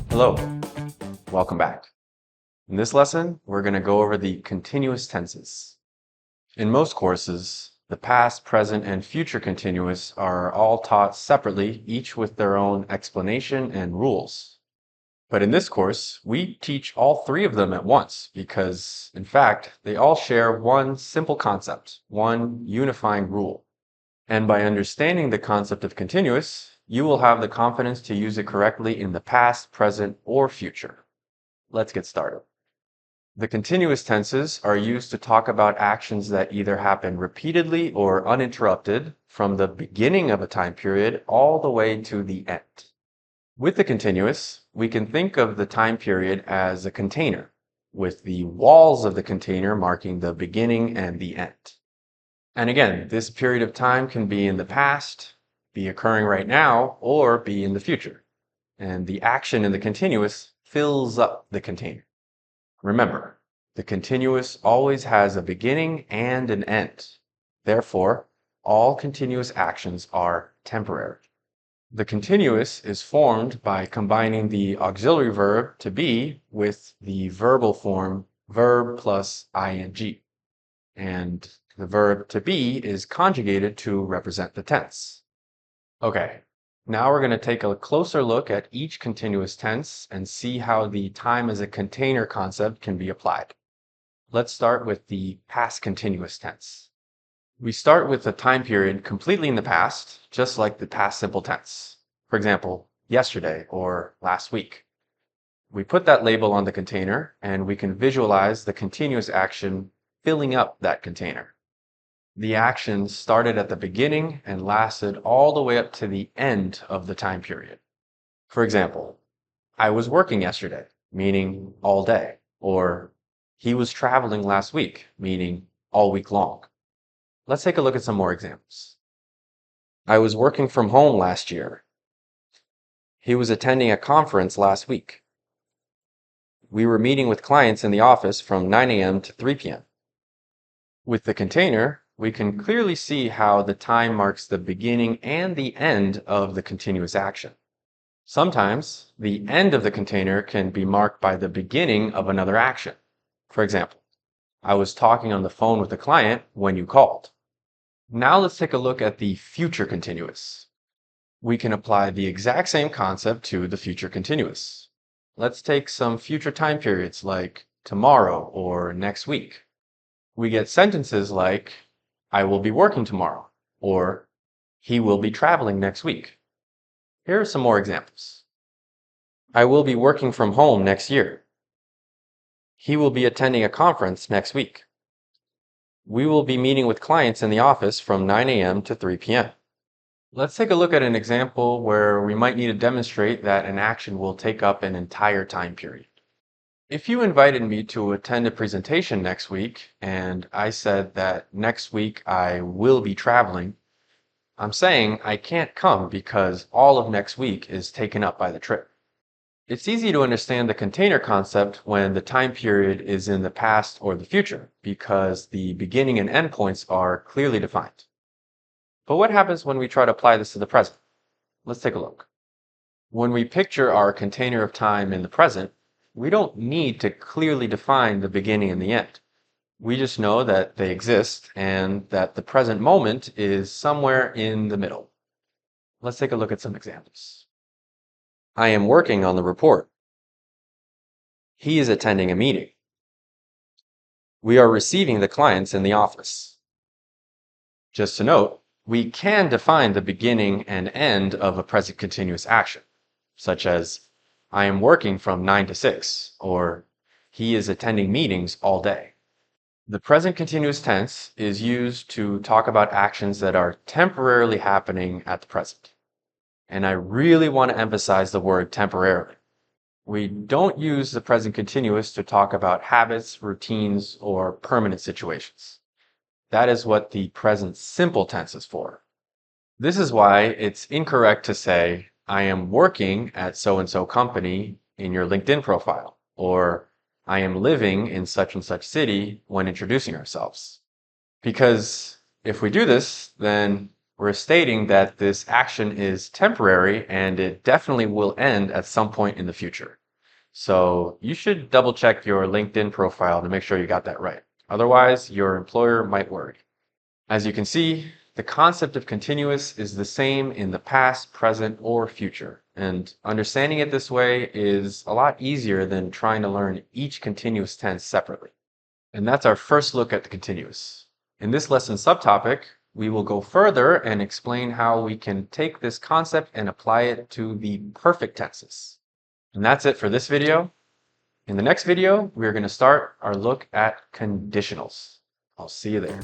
Hello, welcome back. In this lesson, we're going to go over the continuous tenses. In most courses, the past, present, and future continuous are all taught separately, each with their own explanation and rules. But in this course, we teach all three of them at once because, in fact, they all share one simple concept, one unifying rule. And by understanding the concept of continuous, you will have the confidence to use it correctly in the past, present, or future. Let's get started. The continuous tenses are used to talk about actions that either happen repeatedly or uninterrupted from the beginning of a time period all the way to the end. With the continuous, we can think of the time period as a container, with the walls of the container marking the beginning and the end. And again, this period of time can be in the past, be occurring right now, or be in the future. And the action in the continuous fills up the container. Remember, the continuous always has a beginning and an end. Therefore, all continuous actions are temporary. The continuous is formed by combining the auxiliary verb to be with the verbal form verb plus ing. And the verb to be is conjugated to represent the tense. Okay, now we're going to take a closer look at each continuous tense and see how the time as a container concept can be applied. Let's start with the past continuous tense. We start with the time period completely in the past, just like the past simple tense. For example, yesterday or last week. We put that label on the container and we can visualize the continuous action filling up that container. The action started at the beginning and lasted all the way up to the end of the time period. For example, I was working yesterday, meaning all day, or he was traveling last week, meaning all week long. Let's take a look at some more examples. I was working from home last year. He was attending a conference last week. We were meeting with clients in the office from 9 a.m. to 3 p.m. With the container, we can clearly see how the time marks the beginning and the end of the continuous action. Sometimes, the end of the container can be marked by the beginning of another action. For example, I was talking on the phone with a client when you called. Now let's take a look at the future continuous. We can apply the exact same concept to the future continuous. Let's take some future time periods like tomorrow or next week. We get sentences like, I will be working tomorrow, or he will be traveling next week. Here are some more examples. I will be working from home next year. He will be attending a conference next week. We will be meeting with clients in the office from 9 a.m. to 3 p.m. Let's take a look at an example where we might need to demonstrate that an action will take up an entire time period. If you invited me to attend a presentation next week and I said that next week I will be traveling, I'm saying I can't come because all of next week is taken up by the trip. It's easy to understand the container concept when the time period is in the past or the future because the beginning and end points are clearly defined. But what happens when we try to apply this to the present? Let's take a look. When we picture our container of time in the present, we don't need to clearly define the beginning and the end. We just know that they exist and that the present moment is somewhere in the middle. Let's take a look at some examples. I am working on the report. He is attending a meeting. We are receiving the clients in the office. Just to note, we can define the beginning and end of a present continuous action, such as I am working from 9 to 6, or he is attending meetings all day. The present continuous tense is used to talk about actions that are temporarily happening at the present. And I really want to emphasize the word temporarily. We don't use the present continuous to talk about habits, routines, or permanent situations. That is what the present simple tense is for. This is why it's incorrect to say, I am working at so-and-so company in your LinkedIn profile, or I am living in such and such city when introducing ourselves. Because if we do this, then we're stating that this action is temporary and it definitely will end at some point in the future. So you should double check your LinkedIn profile to make sure you got that right. Otherwise, your employer might worry. As you can see, the concept of continuous is the same in the past, present, or future. And understanding it this way is a lot easier than trying to learn each continuous tense separately. And that's our first look at the continuous. In this lesson subtopic, we will go further and explain how we can take this concept and apply it to the perfect tenses. And that's it for this video. In the next video, we're going to start our look at conditionals. I'll see you there.